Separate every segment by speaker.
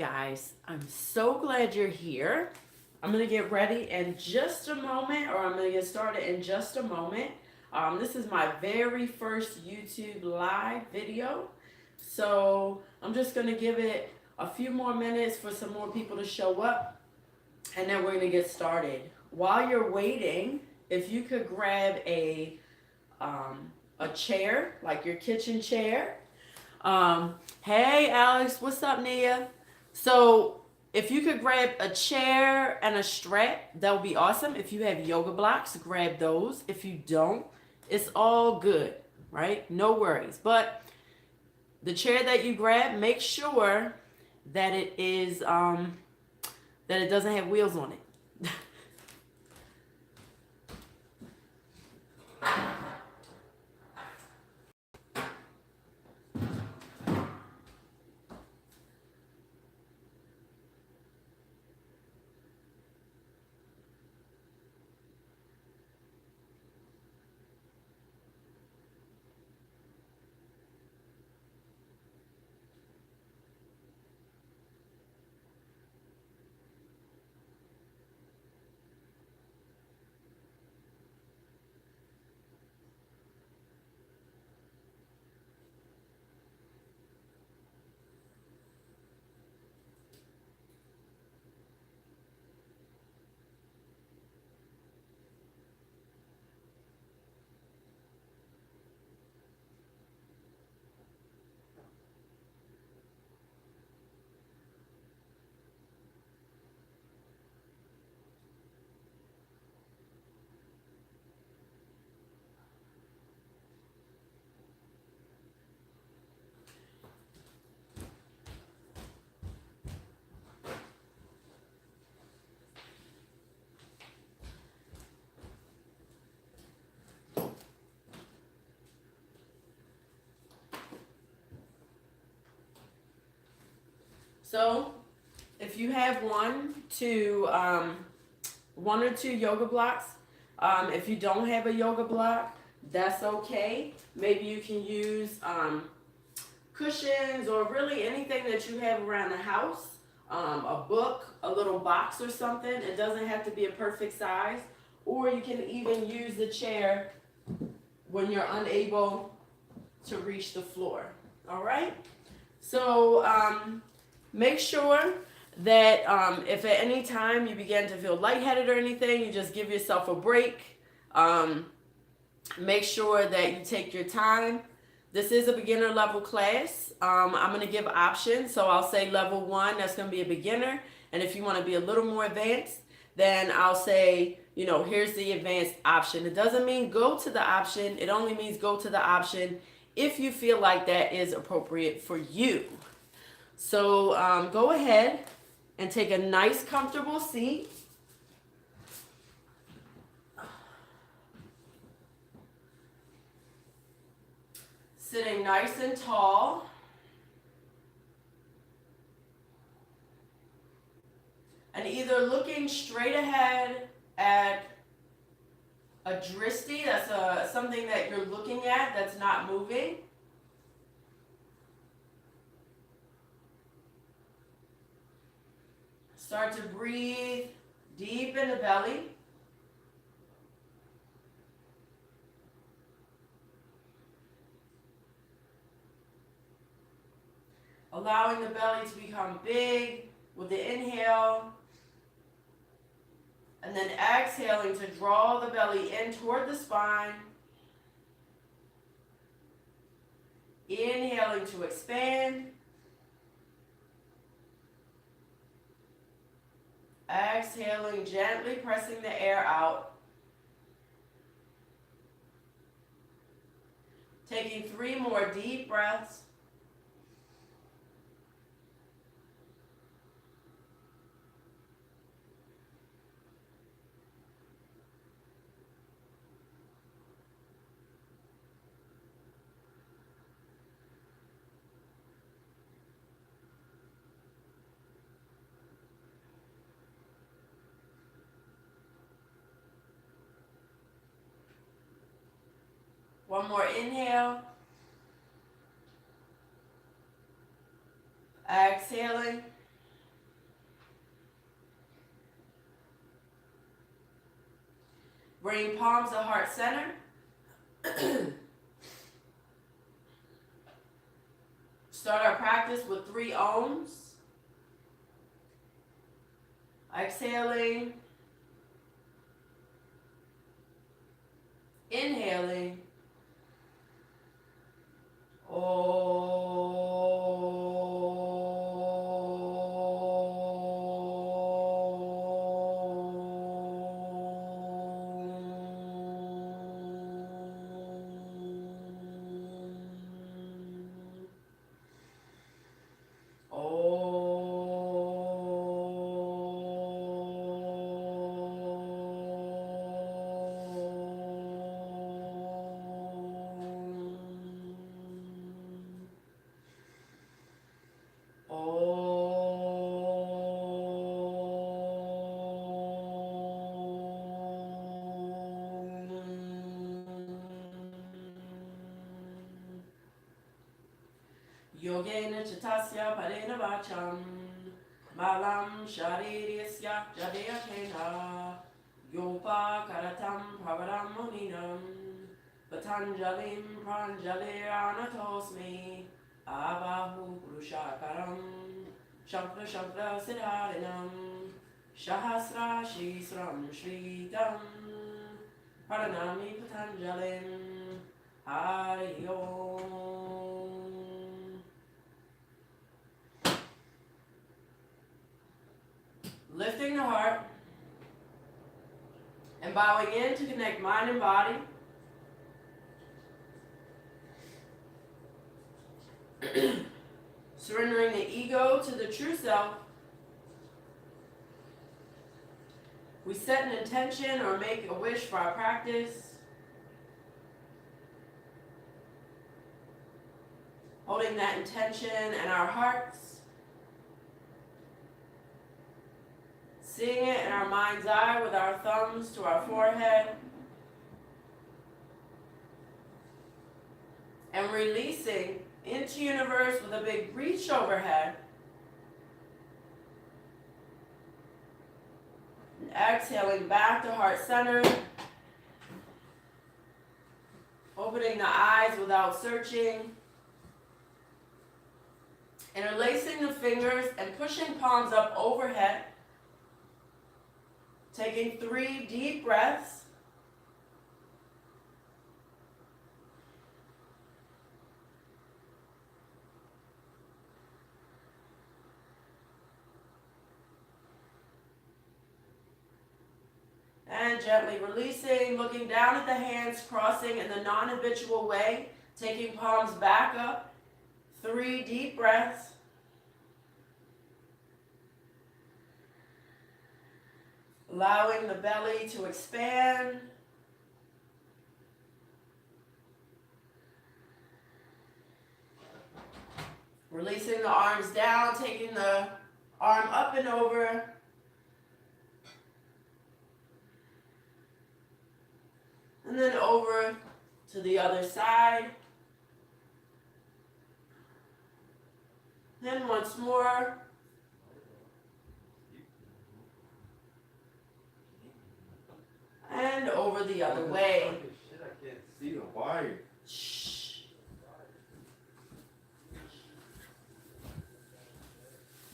Speaker 1: guys, I'm so glad you're here. I'm going to get ready in just a moment, or I'm going to get started in just a moment. This is my very first YouTube live video. So I'm just going to give it a few more minutes for some more people to show up, and then we're going to get started. While you're waiting, if you could grab a chair, like your kitchen chair. Hey Alex, what's up, Nia? So if you could grab a chair and a strap, that would be awesome. If you have yoga blocks, grab those. If you don't, it's all good, right? No worries. But the chair that you grab, make sure that it is that it doesn't have wheels on it. So if you have one or two yoga blocks, if you don't have a yoga block, that's okay. Maybe you can use cushions or really anything that you have around the house, a book, a little box or something. It doesn't have to be a perfect size. Or you can even use the chair when you're unable to reach the floor. All right? So make sure that if at any time you begin to feel lightheaded or anything, you just give yourself a break. Make sure that you take your time. This is a beginner level class. I'm going to give options. So I'll say level 1, that's going to be a beginner. And if you want to be a little more advanced, then I'll say, here's the advanced option. It doesn't mean go to the option. It only means go to the option if you feel like that is appropriate for you. So go ahead and take a nice comfortable seat. Sitting nice and tall. And either looking straight ahead at a drishti, that's something that you're looking at that's not moving. Start to breathe deep in the belly. Allowing the belly to become big with the inhale. And then exhaling to draw the belly in toward the spine. Inhaling to expand. Exhaling, gently pressing the air out. Taking 3 more deep breaths. One more inhale. Exhaling. Bring palms to heart center. Start our practice with 3 ohms. Exhaling. Inhaling. Yogena chitasya parena vacham balam shariryasya jadeya kena yopa karatam pravaram muninam patanjalim pranjaliranatosmi abahu purushakaram shankra shankra siddharinam shahasra shisram shritam pranami patanjalim hari om. Lifting the heart and bowing in to connect mind and body. Surrendering the ego to the true self. We set an intention or make a wish for our practice. Holding that intention in our hearts. Seeing it in our mind's eye with our thumbs to our forehead. And releasing into universe with a big reach overhead. And exhaling back to heart center. Opening the eyes without searching. Interlacing the fingers and pushing palms up overhead. Taking 3 deep breaths. And gently releasing, looking down at the hands, crossing in the non-habitual way, taking palms back up. 3 deep breaths. Allowing the belly to expand. Releasing the arms down, taking the arm up and over. And then over to the other side. Then once more. And over the other way.
Speaker 2: Shit, I can't see the wire.
Speaker 1: Shh.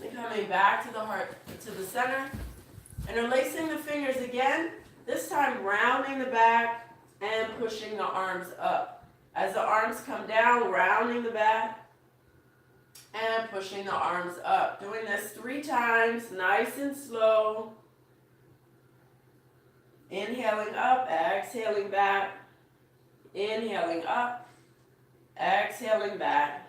Speaker 1: And coming back to the heart, to the center. Interlacing the fingers again. This time rounding the back and pushing the arms up. As the arms come down, rounding the back and pushing the arms up. Doing this 3 times, nice and slow. Inhaling up, exhaling back. Inhaling up, exhaling back.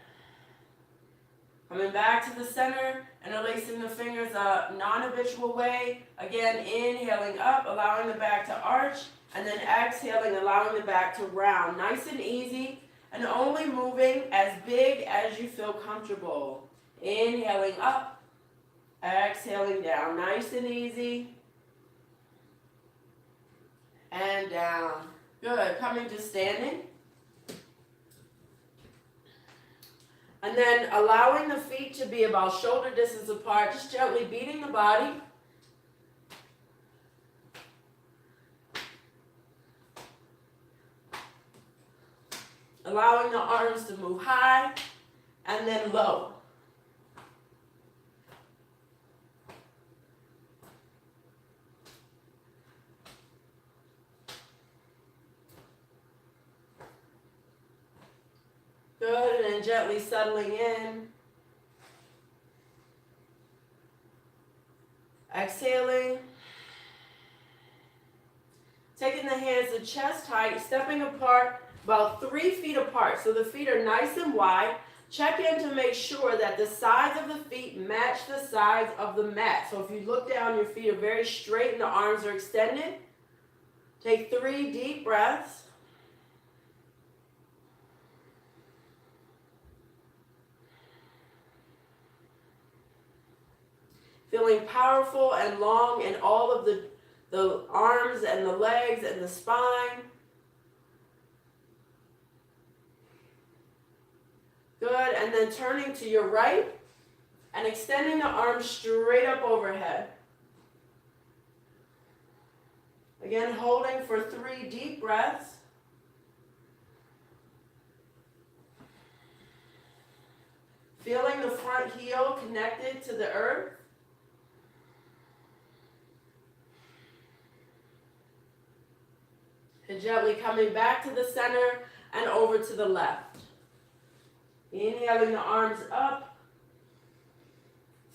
Speaker 1: Coming back to the center, interlacing the fingers a non-habitual way. Again, inhaling up, allowing the back to arch, and then exhaling, allowing the back to round. Nice and easy, and only moving as big as you feel comfortable. Inhaling up, exhaling down. Nice and easy. And down. Good. Coming to standing. And then allowing the feet to be about shoulder distance apart, just gently beating the body. allowing the arms to move high and then low. Good, and then gently settling in. Exhaling. Taking the hands to chest height, stepping apart about 3 feet apart. So the feet are nice and wide. Check in to make sure that the sides of the feet match the sides of the mat. So if you look down, your feet are very straight and the arms are extended. Take 3 deep breaths. Feeling powerful and long in all of the arms and the legs and the spine. Good, and then turning to your right and extending the arms straight up overhead. Again, holding for 3 deep breaths. Feeling the front heel connected to the earth. And gently coming back to the center and over to the left. Inhaling the arms up.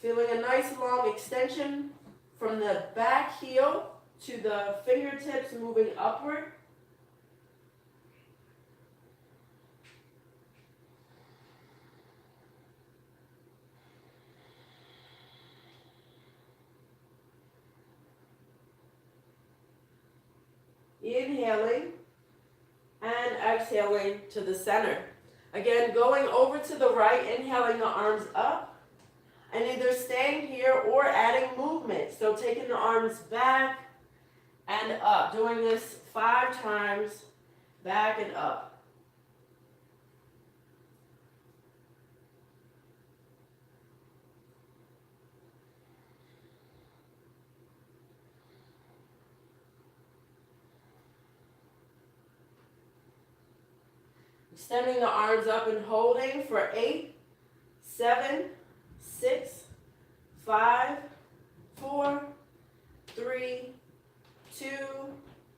Speaker 1: Feeling a nice long extension from the back heel to the fingertips moving upward. Inhaling and exhaling to the center. Again, going over to the right, inhaling the arms up, and either staying here or adding movement. So taking the arms back and up. Doing this 5 times, back and up. Extending the arms up and holding for 8, 7, 6, 5, 4, 3, 2,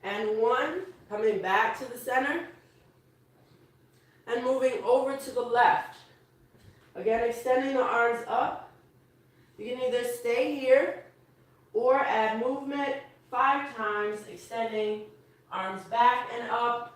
Speaker 1: and 1. Coming back to the center. And moving over to the left. Again, extending the arms up. You can either stay here or add movement 5 times, extending arms back and up.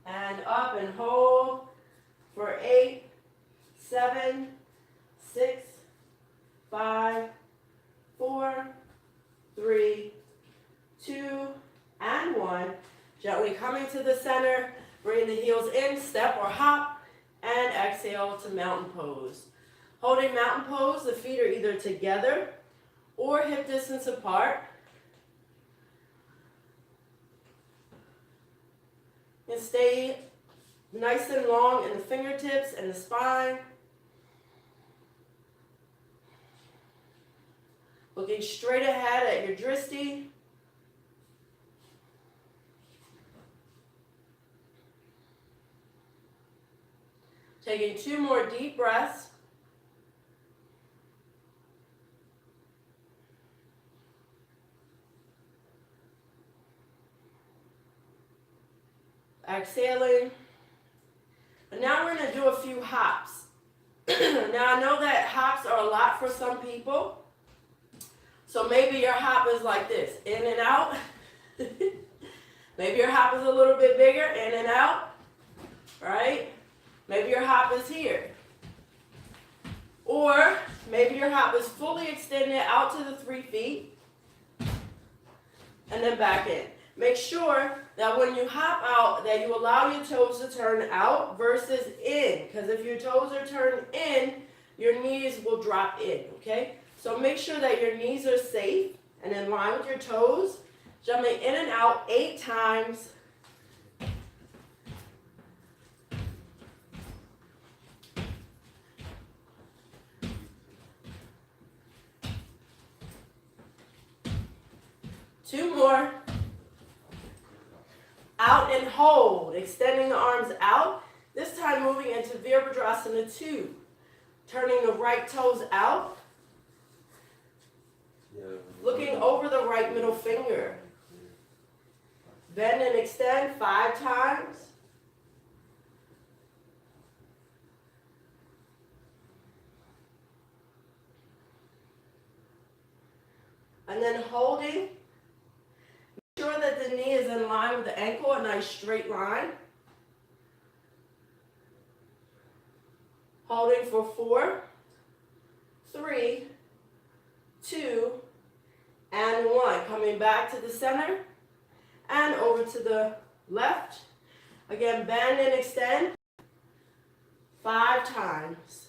Speaker 1: And up and hold for 8, 7, 6, 5, 4, 3, 2, and 1. Gently coming to the center, bring the heels in, step or hop, and exhale to mountain pose. Holding mountain pose, the feet are either together or hip distance apart. And stay nice and long in the fingertips and the spine. Looking straight ahead at your drishti. Taking 2 more deep breaths. Exhaling. And now we're going to do a few hops. Now I know that hops are a lot for some people. So maybe your hop is like this, in and out. Maybe your hop is a little bit bigger, in and out. Right? Maybe your hop is here. Or maybe your hop is fully extended out to the 3 feet. And then back in. Make sure that when you hop out, that you allow your toes to turn out versus in. Because if your toes are turned in, your knees will drop in, okay? So make sure that your knees are safe and in line with your toes. Jumping in and out 8 times. 2 more. Out and hold, extending the arms out. This time moving into Virabhadrasana 2. Turning the right toes out. Looking over the right middle finger. Bend and extend 5 times. And then holding. Make sure that the knee is in line with the ankle, a nice straight line. Holding for 4, 3, 2, and 1. Coming back to the center and over to the left. Again, bend and extend 5 times.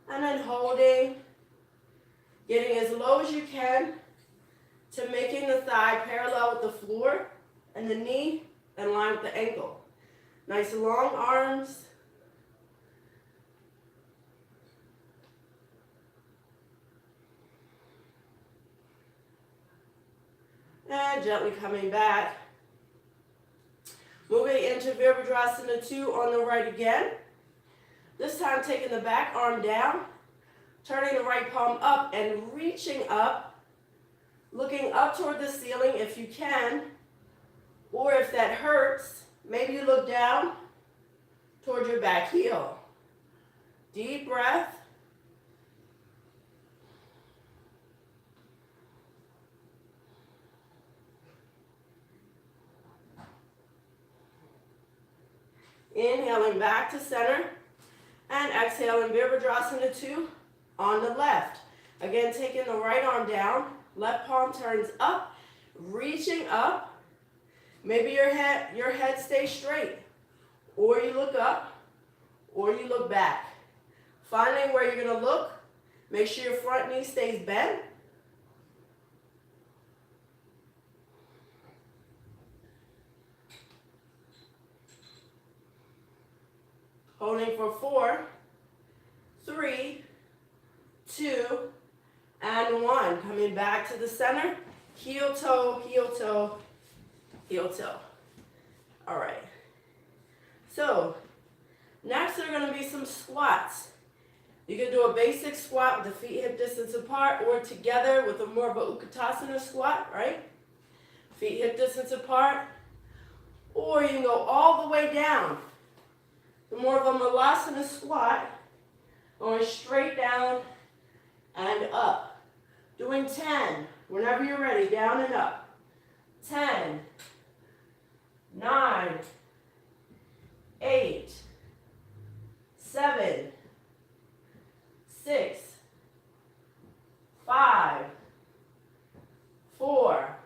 Speaker 1: And then holding, getting as low as you can to making the thigh parallel with the floor and the knee in line with the ankle. Nice long arms. And gently coming back. Moving into Virabhadrasana 2 on the right again. This time taking the back arm down, turning the right palm up and reaching up, looking up toward the ceiling if you can, or if that hurts, maybe you look down toward your back heel. Deep breath. Inhaling back to center. And exhaling Virabhadrasana 2 on the left. Again, taking the right arm down, left palm turns up, reaching up. Maybe your head stays straight, or you look up, or you look back. Finding where you're going to look, make sure your front knee stays bent. Holding for 4, 3, 2, and 1. Coming back to the center. Heel toe, heel toe, heel toe. All right. So, next there are going to be some squats. You can do a basic squat with the feet hip distance apart or together with a more of a Utkatasana squat, right? Feet hip distance apart. Or you can go all the way down. The more of a Malasana squat, going straight down and up. Doing 10, whenever you're ready, down and up. 10, 9, 8, 7, 6, 5, 4,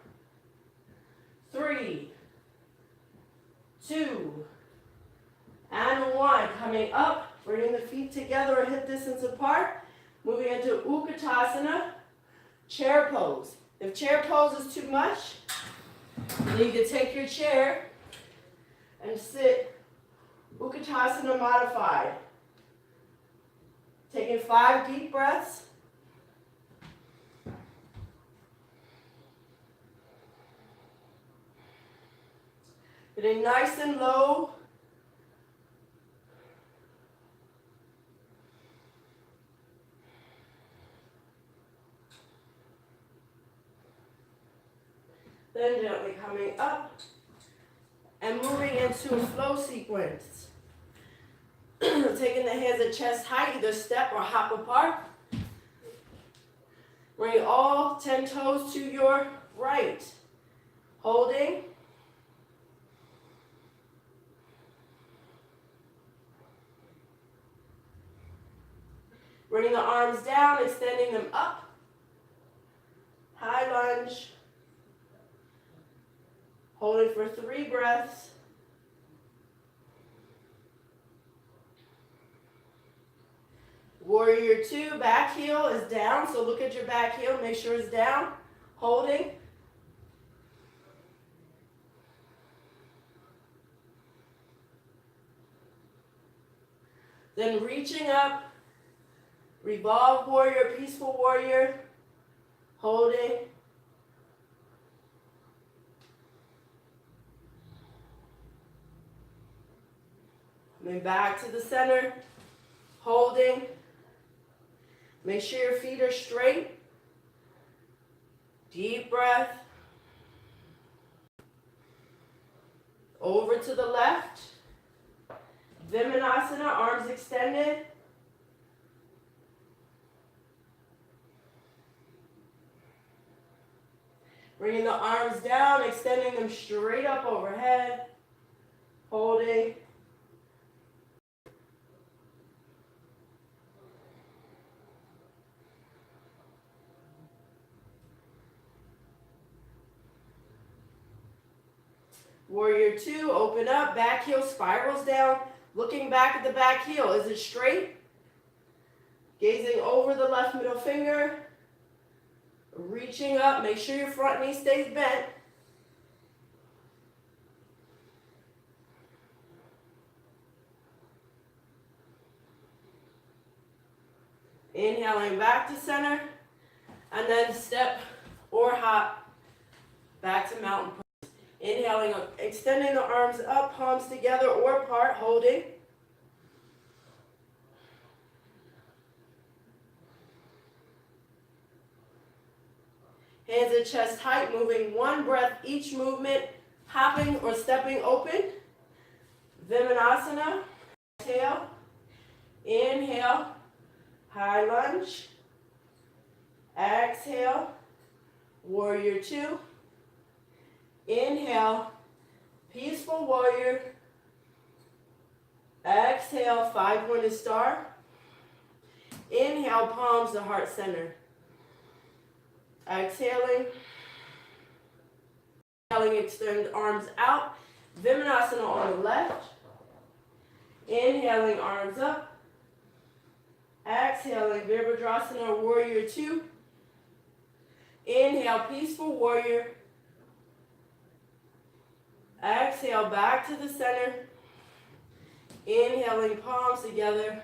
Speaker 1: 3, 2, and 1. Coming up, bringing the feet together or hip distance apart. Moving into Utkatasana, chair pose. If chair pose is too much, then you can take your chair and sit Utkatasana modified. Taking 5 deep breaths. Getting nice and low. Then gently coming up and moving into a flow sequence. Taking the hands at chest height, either step or hop apart. Bring all 10 toes to your right. Holding. Bringing the arms down, extending them up. High lunge. Holding for 3 breaths. Warrior 2, back heel is down, so look at your back heel, make sure it's down. Holding. Then reaching up Revolve warrior, peaceful warrior. Holding. Then back to the center. Holding. Make sure your feet are straight. Deep breath. Over to the left. Vimanasana, arms extended. Bringing the arms down, extending them straight up overhead. Holding. Warrior two, open up, back heel spirals down. Looking back at the back heel, is it straight? Gazing over the left middle finger. Reaching up, make sure your front knee stays bent. Inhaling back to center, and then step or hop back to mountain pose. Inhaling up, extending the arms up, palms together or apart, holding. Hands at chest height, moving one breath each movement, hopping or stepping open. Vimanasana, exhale, inhale, high lunge, exhale, warrior two, inhale, peaceful warrior, exhale, five-pointed star, inhale, palms to heart center. Exhaling. Exhaling, extend arms out. Vimanasana on the left. Inhaling, arms up. Exhaling, Virabhadrasana, warrior two. Inhale, peaceful warrior. Exhale, back to the center. Inhaling, palms together.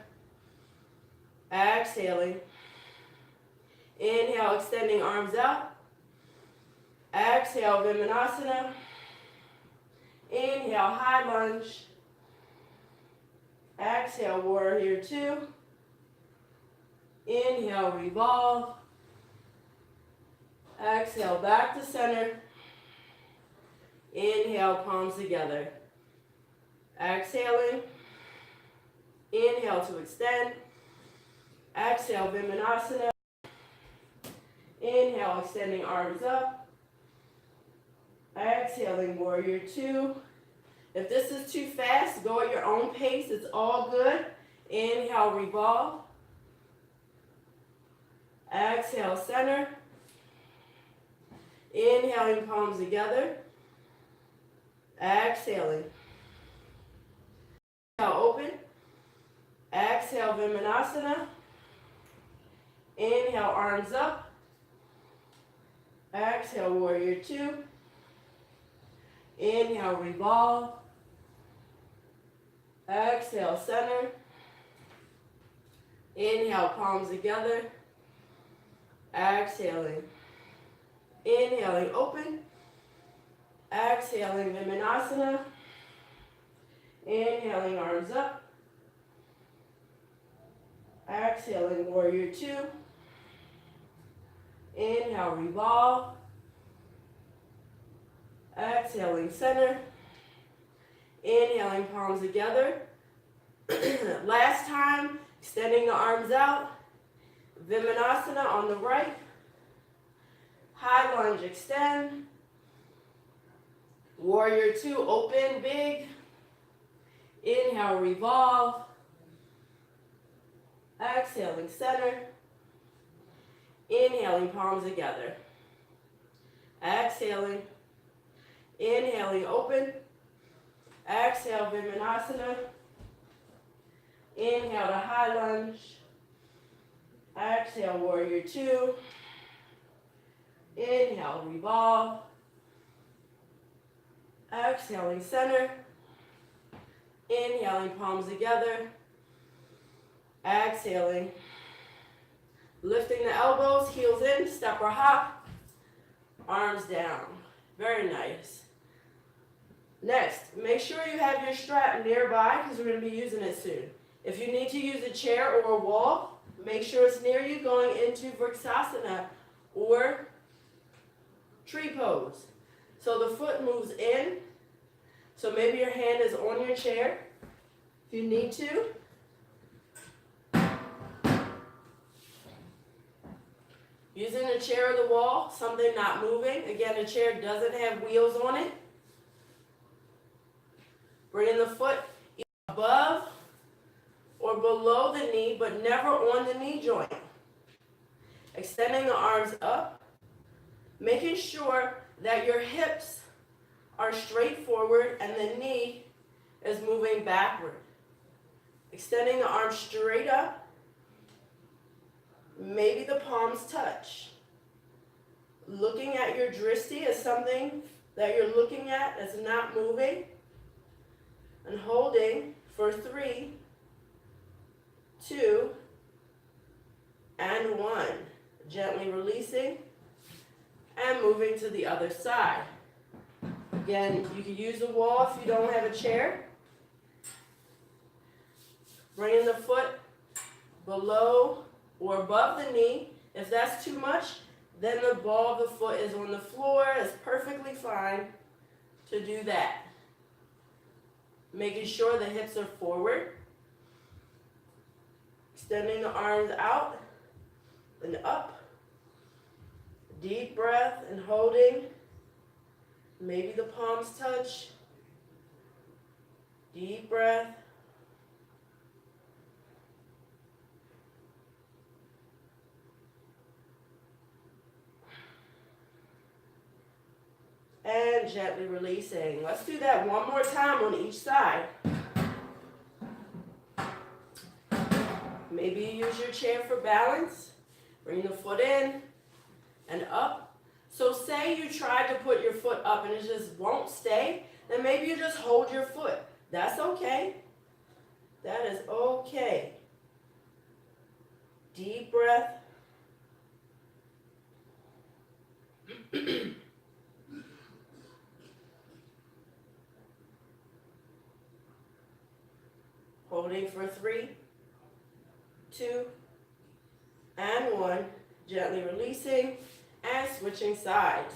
Speaker 1: Exhaling. Inhale, extending arms out. Exhale, Vimanasana. Inhale, high lunge. Exhale, warrior two. Inhale, revolve. Exhale, back to center. Inhale, palms together. Exhaling. Inhale to extend. Exhale, Vimanasana. Inhale, extending arms up. Exhaling, warrior two. If this is too fast, go at your own pace. It's all good. Inhale, revolve. Exhale, center. Inhaling, palms together. Exhaling. Inhale, open. Exhale, Vimanasana. Inhale, arms up. Exhale, warrior two. Inhale, revolve. Exhale, center. Inhale, palms together. Exhaling. Inhaling, open. Exhaling, Vimanasana. Inhaling, arms up. Exhaling, warrior two. Inhale, revolve. Exhaling, center. Inhaling, palms together. Last time, extending the arms out. Vimanasana on the right. High lunge, extend. Warrior two, open, big. Inhale, revolve. Exhaling, center. Inhaling, palms together. Exhaling. Inhaling, open. Exhale, Vimanasana. Inhale to high lunge. Exhale, warrior two. Inhale, revolve. Exhaling, center. Inhaling, palms together. Exhaling. Lifting the elbows, heels in, step or hop, arms down. Very nice. Next, make sure you have your strap nearby because we're going to be using it soon. If you need to use a chair or a wall, make sure it's near you going into Vrksasana or tree pose. So the foot moves in. So maybe your hand is on your chair if you need to. Using a chair or the wall, something not moving. Again, a chair doesn't have wheels on it. Bringing the foot above or below the knee, but never on the knee joint. Extending the arms up, making sure that your hips are straight forward and the knee is moving backward. Extending the arms straight up. Maybe the palms touch. Looking at your drishti as something that you're looking at that's not moving. And holding for 3, 2, and 1. Gently releasing and moving to the other side. Again, you can use the wall if you don't have a chair. Bringing the foot below or above the knee. If that's too much, then the ball of the foot is on the floor. It's perfectly fine to do that. Making sure the hips are forward. Extending the arms out and up. Deep breath and holding. Maybe the palms touch. Deep breath. And gently releasing. Let's do that one more time on each side. Maybe you use your chair for balance. Bring the foot in and up. So say you tried to put your foot up and it just won't stay, then maybe you just hold your foot. That's okay. That is okay. Deep breath. Holding for 3, 2, and 1. Gently releasing and switching sides.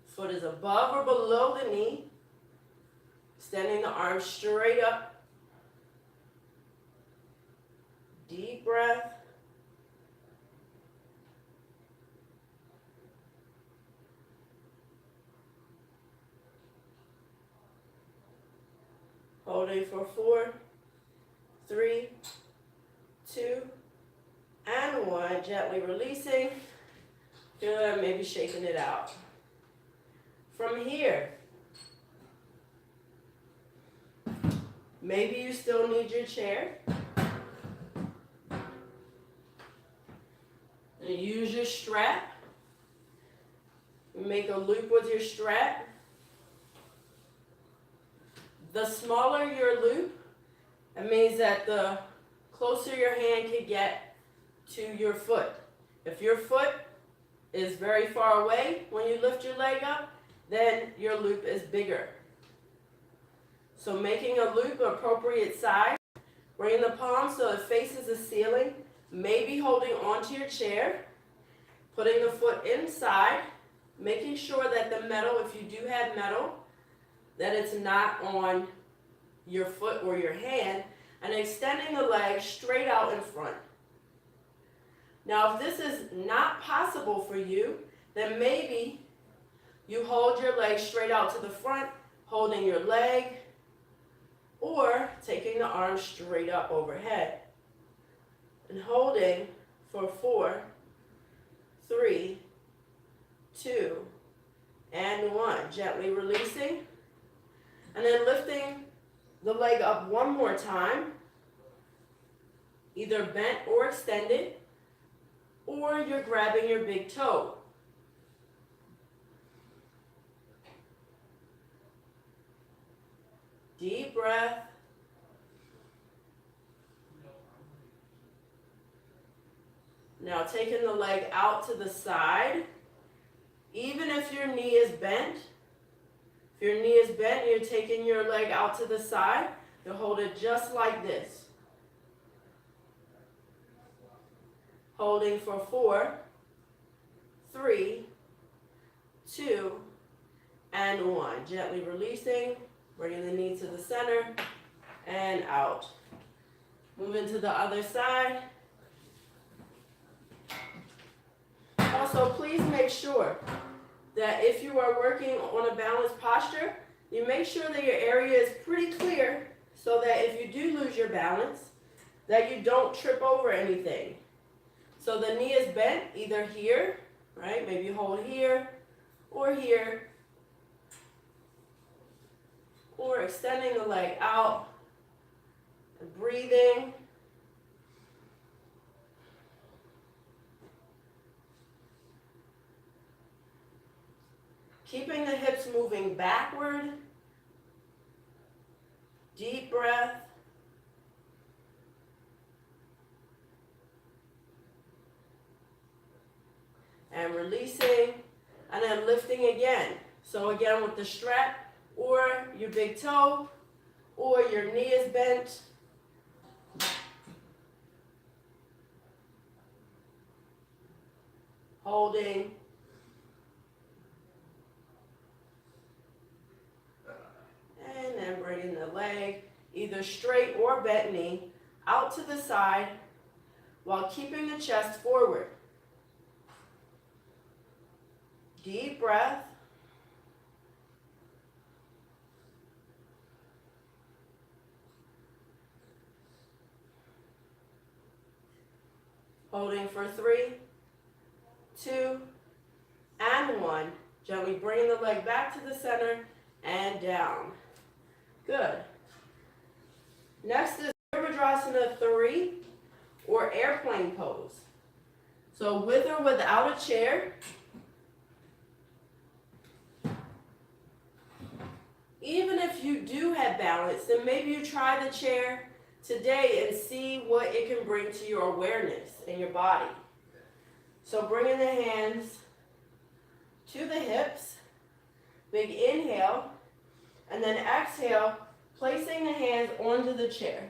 Speaker 1: Foot is above or below the knee. Extending the arms straight up. Deep breath. Holding for 4, 3, 2, and 1. Gently releasing. Good. Maybe shaking it out. From here, maybe you still need your chair. And use your strap. Make a loop with your strap. The smaller your loop, it means that the closer your hand can get to your foot. If your foot is very far away when you lift your leg up, then your loop is bigger. So making a loop appropriate size, bring the palm so it faces the ceiling, maybe holding onto your chair, putting the foot inside, making sure that the metal, if you do have metal, that it's not on your foot or your hand, and extending the leg straight out in front. Now, if this is not possible for you, then maybe you hold your leg straight out to the front, holding your leg, or taking the arms straight up overhead. And holding for 4, 3, 2, and 1. Gently releasing. And then lifting the leg up one more time, either bent or extended, or you're grabbing your big toe. Deep breath. Now taking the leg out to the side. Even if your knee is bent, if your knee is bent, you're taking your leg out to the side. You'll hold it just like this. Holding for 4, 3, 2, and 1. Gently releasing, bringing the knee to the center, and out. Moving to the other side. Also, please make sure that if you are working on a balanced posture, you make sure that your area is pretty clear so that if you do lose your balance, that you don't trip over anything. So the knee is bent either here, right? Maybe you hold here, or extending the leg out, and breathing. Keeping the hips moving backward. Deep breath. And releasing, and then lifting again. So again with the strap, or your big toe, or your knee is bent. Holding. And then bringing the leg, either straight or bent knee, out to the side while keeping the chest forward. Deep breath. Holding for 3, 2, and 1. Gently bringing the leg back to the center and down. Good. Next is Virabhadrasana 3 or airplane pose. So with or without a chair, even if you do have balance, then maybe you try the chair today and see what it can bring to your awareness in your body. So bringing the hands to the hips, big inhale, and then exhale, placing the hands onto the chair.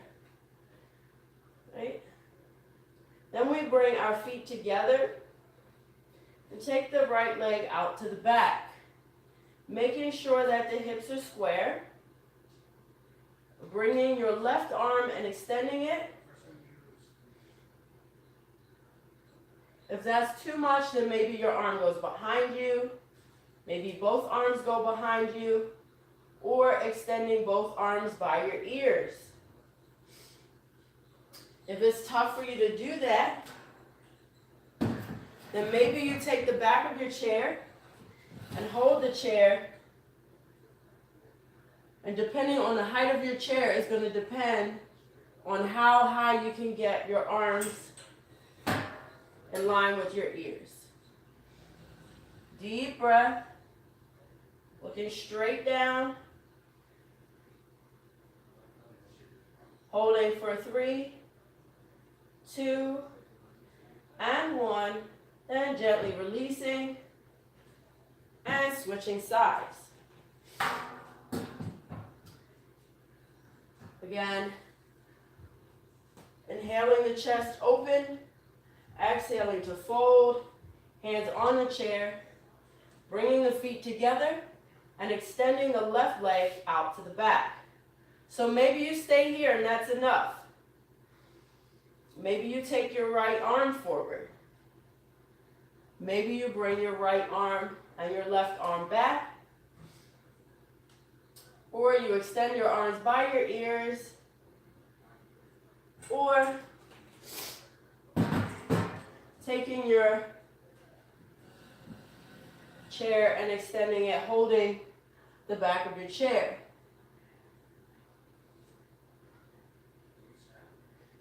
Speaker 1: Right? Then we bring our feet together and take the right leg out to the back, making sure that the hips are square. Bringing your left arm and extending it. If that's too much, then maybe your arm goes behind you. Maybe both arms go behind you, or extending both arms by your ears. If it's tough for you to do that, then maybe you take the back of your chair and hold the chair. And depending on the height of your chair is going to depend on how high you can get your arms in line with your ears. Deep breath. Looking straight down. Holding for 3, 2, and 1. Then gently releasing and switching sides. Again, inhaling the chest open, exhaling to fold, hands on the chair, bringing the feet together and extending the left leg out to the back. So maybe you stay here and that's enough. Maybe you take your right arm forward. Maybe you bring your right arm and your left arm back. Or you extend your arms by your ears. Or taking your chair and extending it, holding the back of your chair.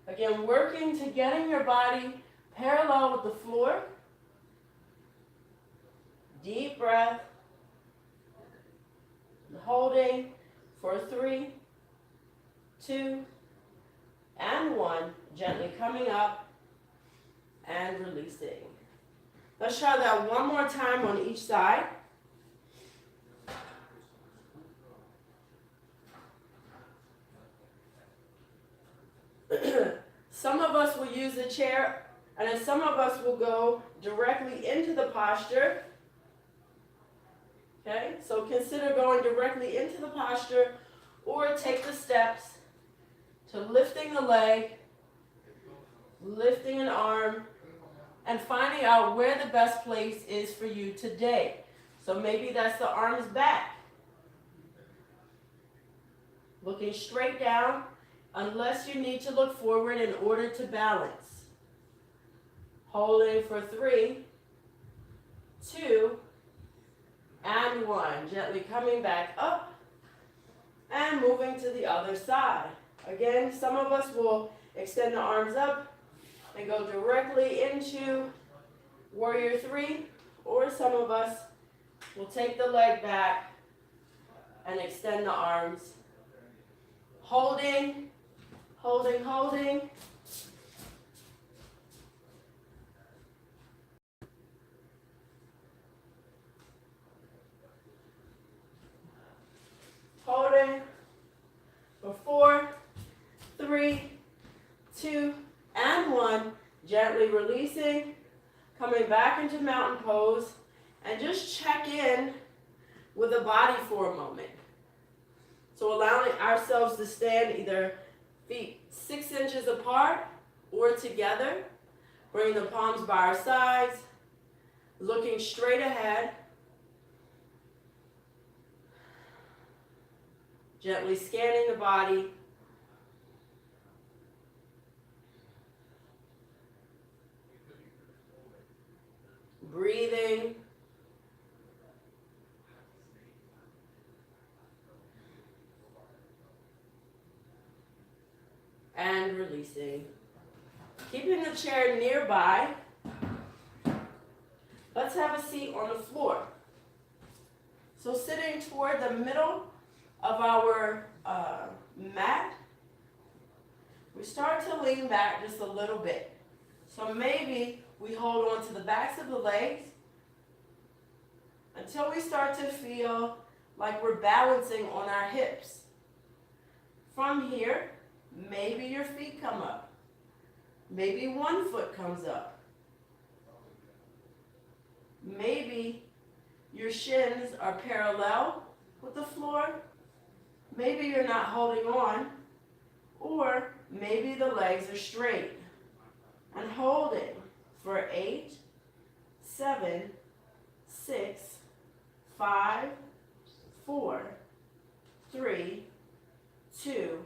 Speaker 1: Again, working to getting your body parallel with the floor. Deep breath. Holding for 3, 2, and 1. Gently coming up and releasing. Let's try that one more time on each side. Some of us will use the chair, and then some of us will go directly into the posture. Okay, so consider going directly into the posture, or take the steps to lifting the leg, lifting an arm, and finding out where the best place is for you today. So maybe that's the arms back. Looking straight down, unless you need to look forward in order to balance. Holding for 3, 2, and 1. Gently coming back up and moving to the other side. Again, some of us will extend the arms up and go directly into Warrior 3, or some of us will take the leg back and extend the arms. Holding, holding, holding. Holding for 4, 3, 2, and 1. Gently releasing, coming back into mountain pose, and just check in with the body for a moment. So allowing ourselves to stand either feet 6 inches apart or together. Bring the palms by our sides, looking straight ahead. Gently scanning the body. Breathing. And releasing. Keeping the chair nearby. Let's have a seat on the floor. So sitting toward the middle of our mat, we start to lean back just a little bit. So maybe we hold on to the backs of the legs until we start to feel like we're balancing on our hips. From here, maybe your feet come up. Maybe one foot comes up. Maybe your shins are parallel with the floor. Maybe you're not holding on, or maybe the legs are straight. And holding for 8, 7, 6, 5, 4, 3, 2,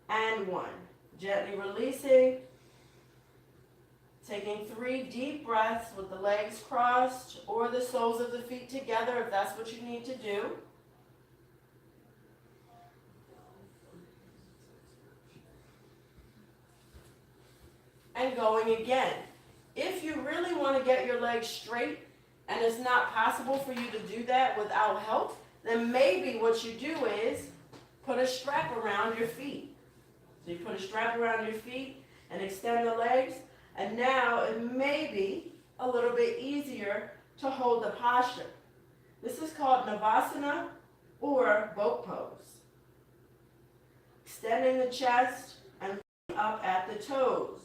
Speaker 1: and 1. Gently releasing, taking 3 deep breaths with the legs crossed or the soles of the feet together if that's what you need to do. And going again. If you really want to get your legs straight and it's not possible for you to do that without help, then maybe what you do is put a strap around your feet. So you put a strap around your feet and extend the legs, and now it may be a little bit easier to hold the posture. This is called Navasana or boat pose. Extending the chest and up at the toes.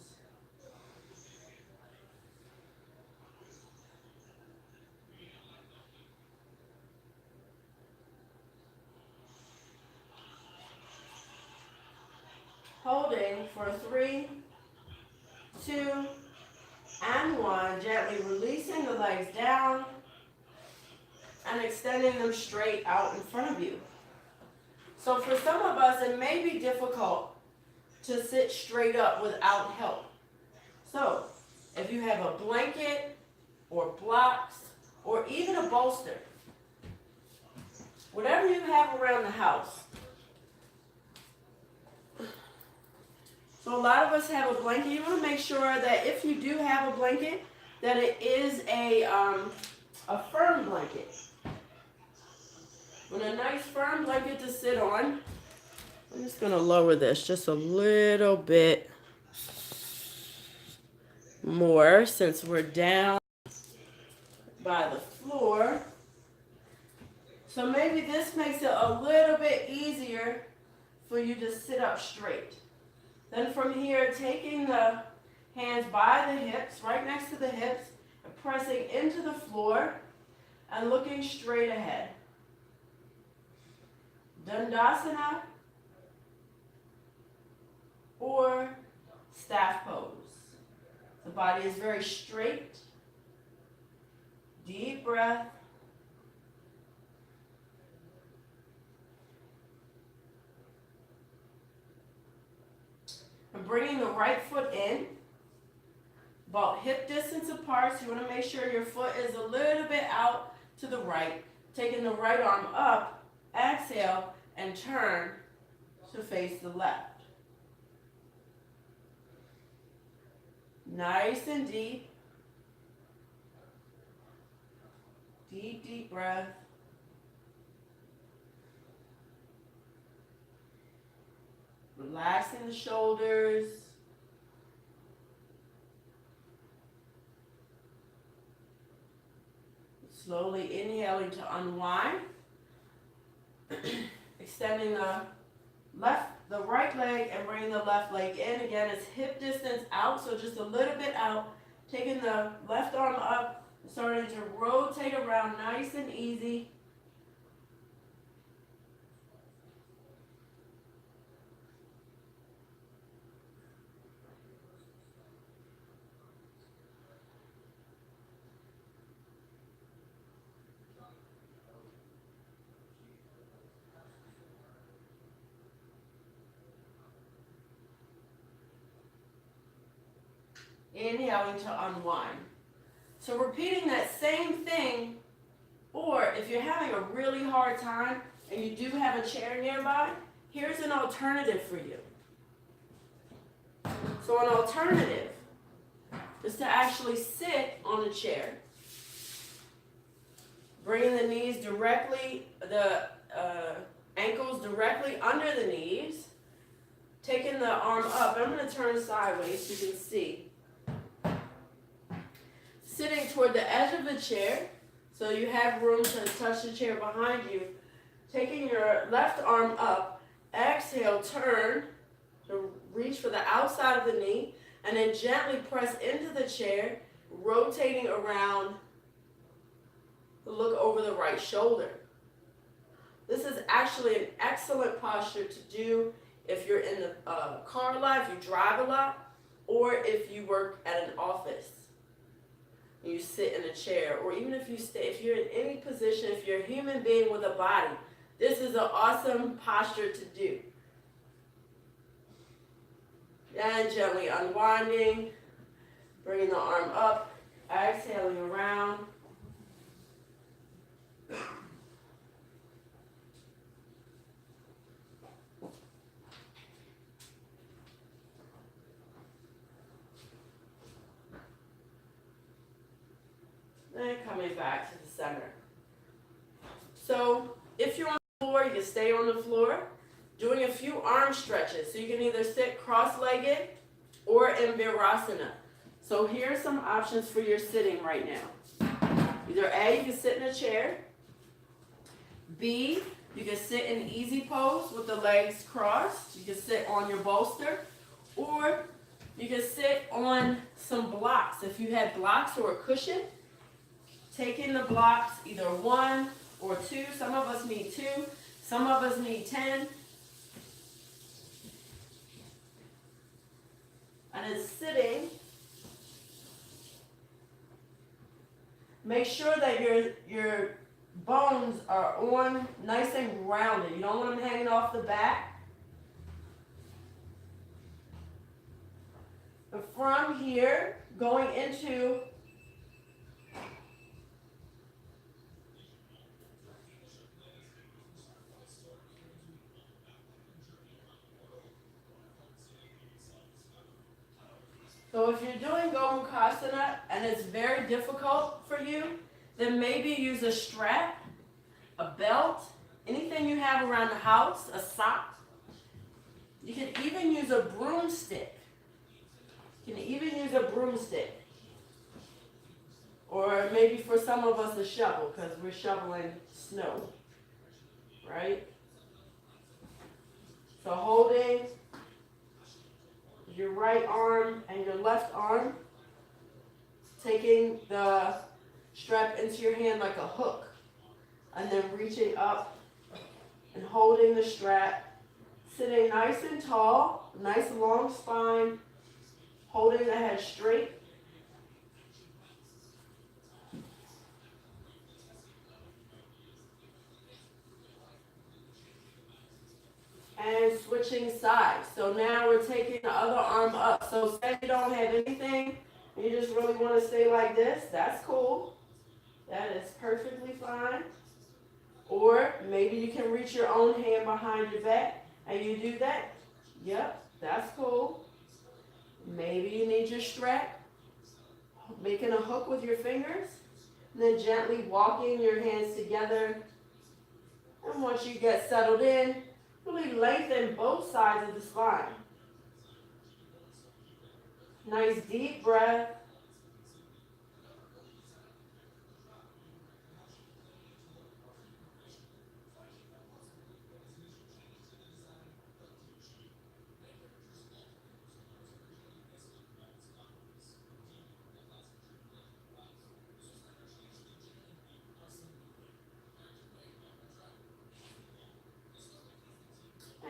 Speaker 1: Holding for 3, 2, and 1. Gently releasing the legs down and extending them straight out in front of you. So for some of us, it may be difficult to sit straight up without help. So if you have a blanket or blocks or even a bolster, whatever you have around the house. So a lot of us have a blanket. You want to make sure that if you do have a blanket, that it is a firm blanket. With a nice firm blanket to sit on. I'm just going to lower this just a little bit. more since we're down by the floor. So maybe this makes it a little bit easier for you to sit up straight. Then from here, taking the hands by the hips, right next to the hips, and pressing into the floor and looking straight ahead. Dandasana or staff pose. The body is very straight. Deep breath. And bringing the right foot in, about hip distance apart, so you want to make sure your foot is a little bit out to the right. Taking the right arm up, exhale, and turn to face the left. Nice and deep. Deep, deep breath. Relaxing the shoulders. Slowly inhaling to unwind. Extending the right leg and bringing the left leg in. Again, it's hip distance out, so just a little bit out. Taking the left arm up, starting to rotate around nice and easy. Inhaling to unwind. So repeating that same thing, or if you're having a really hard time and you do have a chair nearby, here's an alternative for you. So an alternative is to actually sit on a chair, bringing the knees directly, the ankles directly under the knees, taking the arm up. I'm going to turn sideways so you can see. Sitting toward the edge of the chair, so you have room to touch the chair behind you. Taking your left arm up, exhale, turn to reach for the outside of the knee, and then gently press into the chair, rotating around to look over the right shoulder. This is actually an excellent posture to do if you're in the car a lot, if you drive a lot, or if you work at an office. You sit in a chair, or even if you're in any position, if you're a human being with a body, this is an awesome posture to do. And gently unwinding, bringing the arm up, exhaling around. And coming back to the center. So if you're on the floor, you can stay on the floor, doing a few arm stretches. So you can either sit cross-legged or in Virasana. So here are some options for your sitting right now. Either A, you can sit in a chair. B, you can sit in easy pose with the legs crossed. You can sit on your bolster. Or you can sit on some blocks. If you had blocks or a cushion, taking the blocks, either 1 or 2. Some of us need 2. Some of us need 10. And it's sitting. Make sure that your bones are on nice and grounded. You don't want them hanging off the back. And from here, going into So if you're doing Gomukhasana and it's very difficult for you, then maybe use a strap, a belt, anything you have around the house, a sock. You can even use a broomstick You can even use a broomstick. Or maybe for some of us a shovel, because we're shoveling snow. Right? So holding your right arm and your left arm, taking the strap into your hand like a hook, and then reaching up and holding the strap, sitting nice and tall, nice long spine, holding the head straight. And switching sides. So now we're taking the other arm up. So say you don't have anything, and you just really want to stay like this, that's cool. That is perfectly fine. Or maybe you can reach your own hand behind your back, and you do that. Yep, that's cool. Maybe you need your strap, making a hook with your fingers, and then gently walking your hands together. And once you get settled in, really lengthen both sides of the spine. Nice deep breath.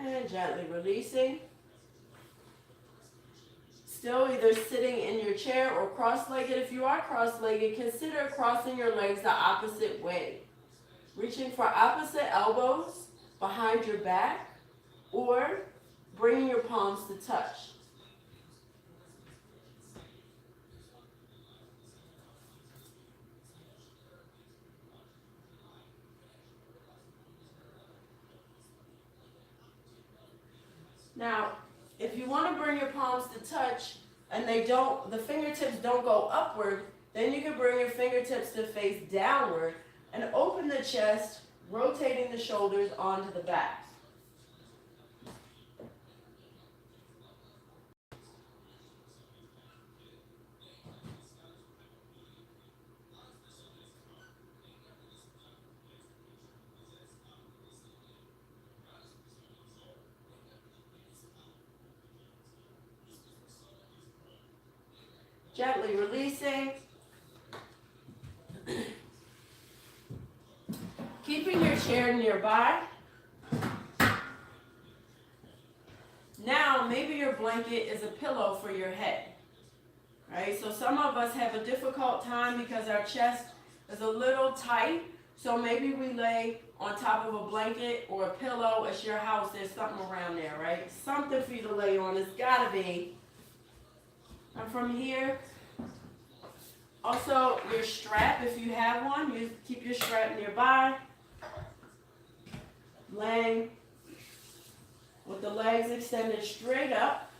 Speaker 1: And gently releasing. Still either sitting in your chair or cross-legged. If you are cross-legged, consider crossing your legs the opposite way. Reaching for opposite elbows behind your back, or bringing your palms to touch. Now, if you want to bring your palms to touch and the fingertips don't go upward, then you can bring your fingertips to face downward and open the chest, rotating the shoulders onto the back. Gently releasing. Keeping your chair nearby. Now, maybe your blanket is a pillow for your head. Right? So some of us have a difficult time because our chest is a little tight. So maybe we lay on top of a blanket or a pillow. It's your house. There's something around there, right? Something for you to lay on. It's got to be. And from here, also your strap, if you have one, you keep your strap nearby. Laying with the legs extended straight up.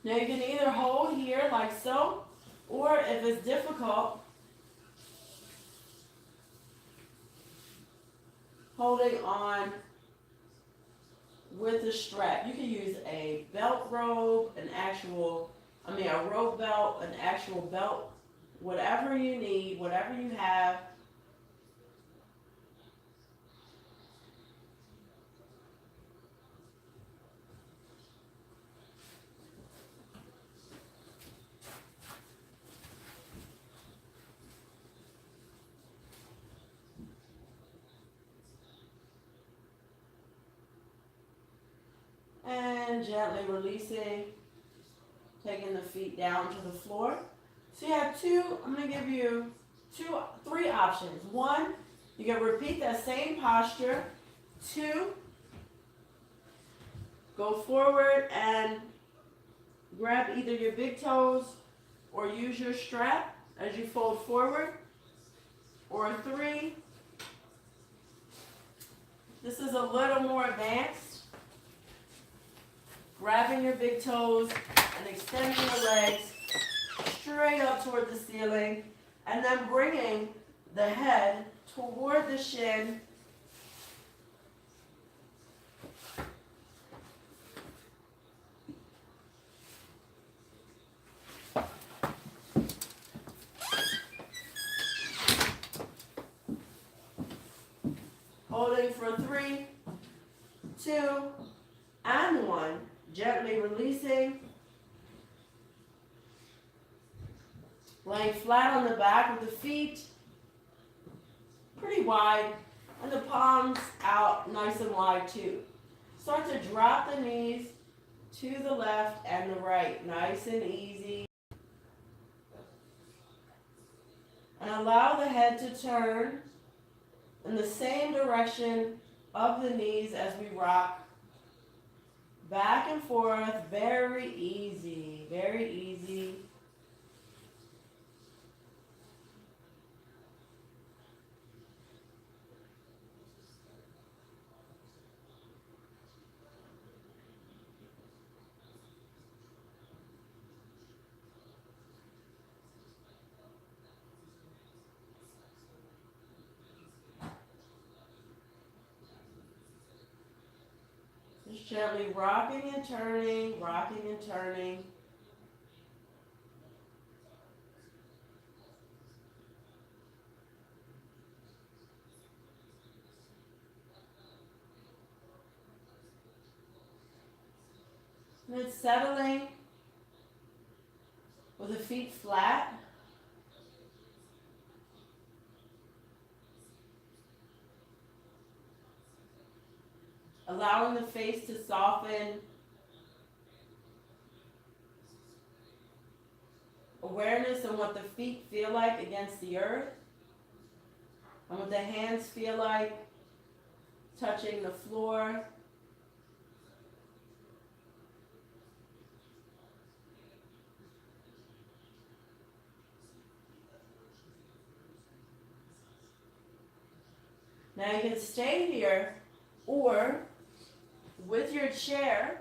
Speaker 1: Now you can either hold here like so, or if it's difficult, holding on with the strap. You can use a belt rope, a rope belt, an actual belt, whatever you need, whatever you have. And gently releasing, taking the feet down to the floor. So you have I'm going to give you three options. One, you can repeat that same posture. Two, go forward and grab either your big toes or use your strap as you fold forward. Or three, this is a little more advanced. Grabbing your big toes and extending the legs straight up toward the ceiling, and then bringing the head toward the shin. Holding for 3, 2, and 1. Gently releasing. Laying flat on the back with the feet pretty wide and the palms out nice and wide too. Start to drop the knees to the left and the right, nice and easy. And allow the head to turn in the same direction of the knees as we rock back and forth. Very easy, very easy. Just gently rocking and turning, rocking and turning. And then settling with the feet flat. Allowing the face to soften. Awareness on what the feet feel like against the earth. And what the hands feel like touching the floor. Now you can stay here, or with your chair,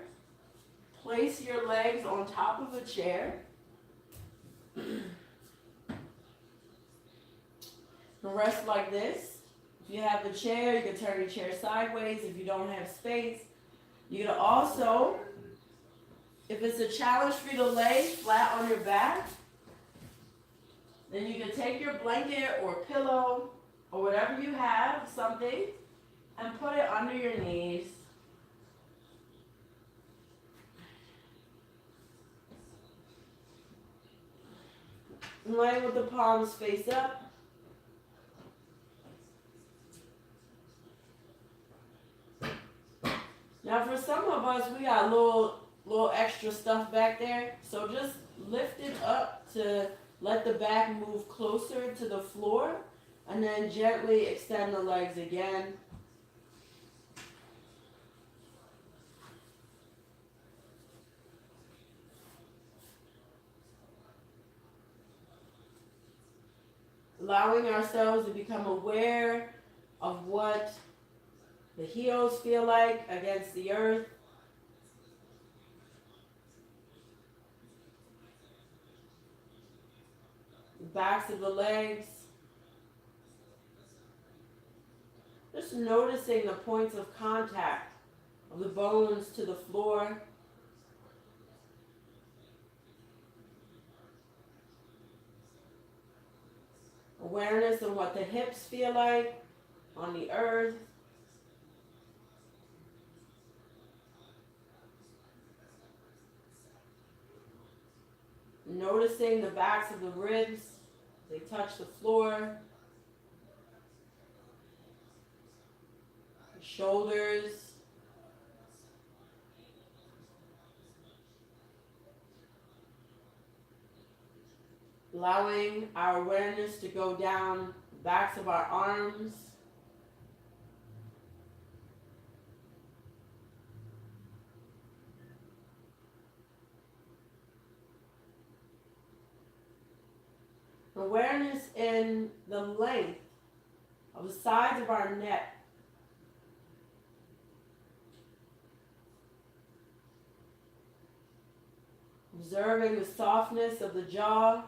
Speaker 1: place your legs on top of a chair. Rest like this. If you have a chair, you can turn your chair sideways. If you don't have space, you can also, if it's a challenge for you to lay flat on your back, then you can take your blanket or pillow or whatever you have, something, and put it under your knees. And laying with the palms face up. Now for some of us, we got a little extra stuff back there, so just lift it up to let the back move closer to the floor, and then gently extend the legs again. Allowing ourselves to become aware of what the heels feel like against the earth. The backs of the legs. Just noticing the points of contact of the bones to the floor. Awareness of what the hips feel like on the earth. Noticing the backs of the ribs, they touch the floor. The shoulders. Allowing our awareness to go down the backs of our arms. Awareness in the length of the sides of our neck. Observing the softness of the jaw.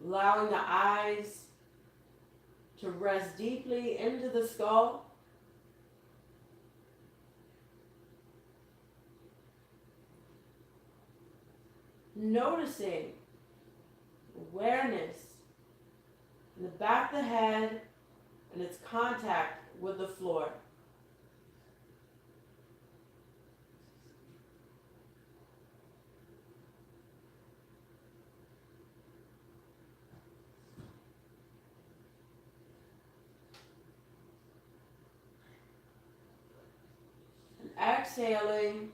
Speaker 1: Allowing the eyes to rest deeply into the skull. Noticing Awareness in the back of the head and its contact with the floor. And exhaling,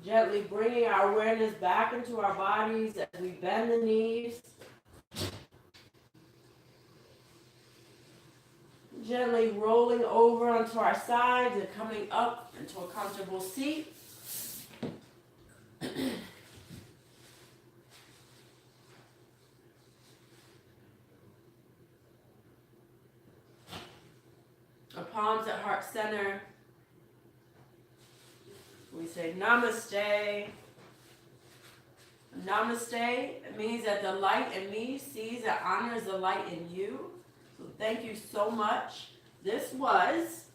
Speaker 1: gently bringing our awareness back into our bodies as we bend the knees. Gently rolling over onto our sides and coming up into a comfortable seat. Our palms at heart center. We say namaste. Namaste means that the light in me sees and honors the light in you. So thank you so much. This was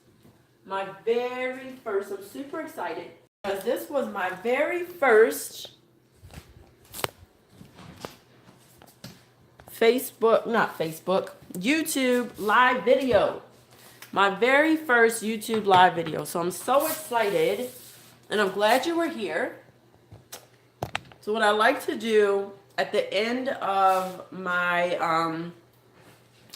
Speaker 1: my very first, I'm super excited because this was my very first YouTube live video. My very first YouTube live video. So I'm so excited and I'm glad you were here. So what I like to do at the end of my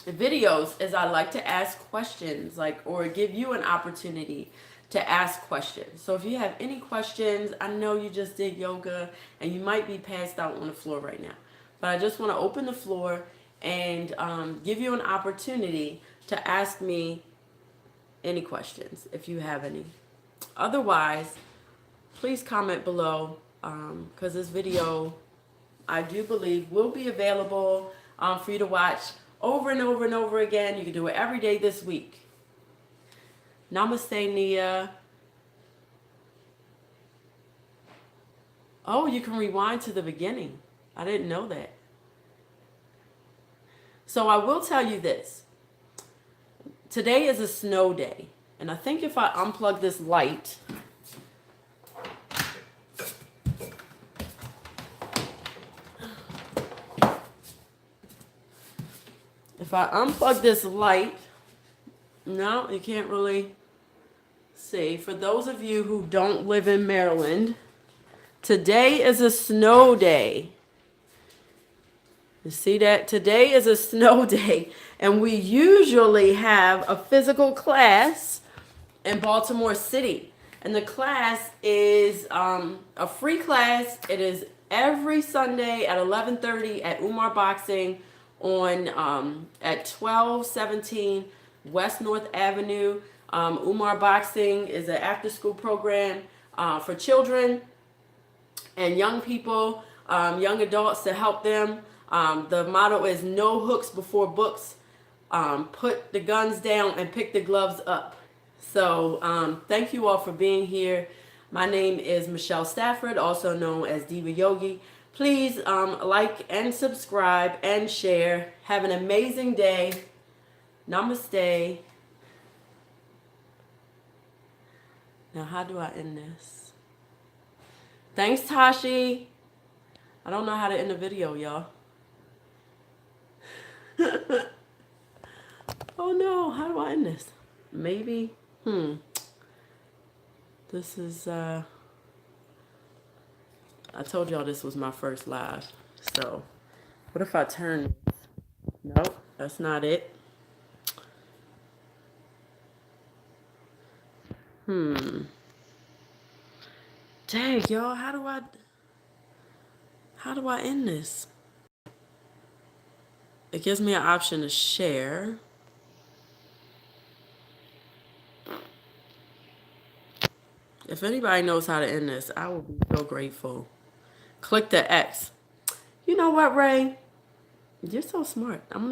Speaker 1: videos is I like to ask questions, or give you an opportunity to ask questions. So if you have any questions, I know you just did yoga and you might be passed out on the floor right now, but I just want to open the floor and give you an opportunity to ask me any questions if you have any. Otherwise, please comment below because this video, I do believe, will be available for you to watch over and over and over again. You can do it every day this week. Namaste, Nia. Oh, you can rewind to the beginning. I didn't know that. So I will tell you this. Today is a snow day. And I think if I unplug this light, if I unplug this light, no, you can't really see. For those of you who don't live in Maryland, today is a snow day. You see that? Today is a snow day. And we usually have a physical class in Baltimore City. And the class is a free class. It is every Sunday at 11:30 at Umar Boxing on at 1217 West North Avenue. Umar Boxing is an after-school program for children and young people, young adults, to help them. The motto is no hooks before books. Put the guns down and pick the gloves up. So thank you all for being here. My name is Michelle Stafford, also known as Diva Yogi. Please like and subscribe and share. Have an amazing day. Namaste. Now, how do I end this? Thanks, Tashi. I don't know how to end a video, y'all. Oh no, how do I end this? Maybe, this is, I told y'all this was my first live. So, what if I turn? Nope, that's not it. Dang, y'all, how do I end this? It gives me an option to share. If anybody knows how to end this, I will be so grateful. Click the X. You know what, Ray? You're so smart. I'm gonna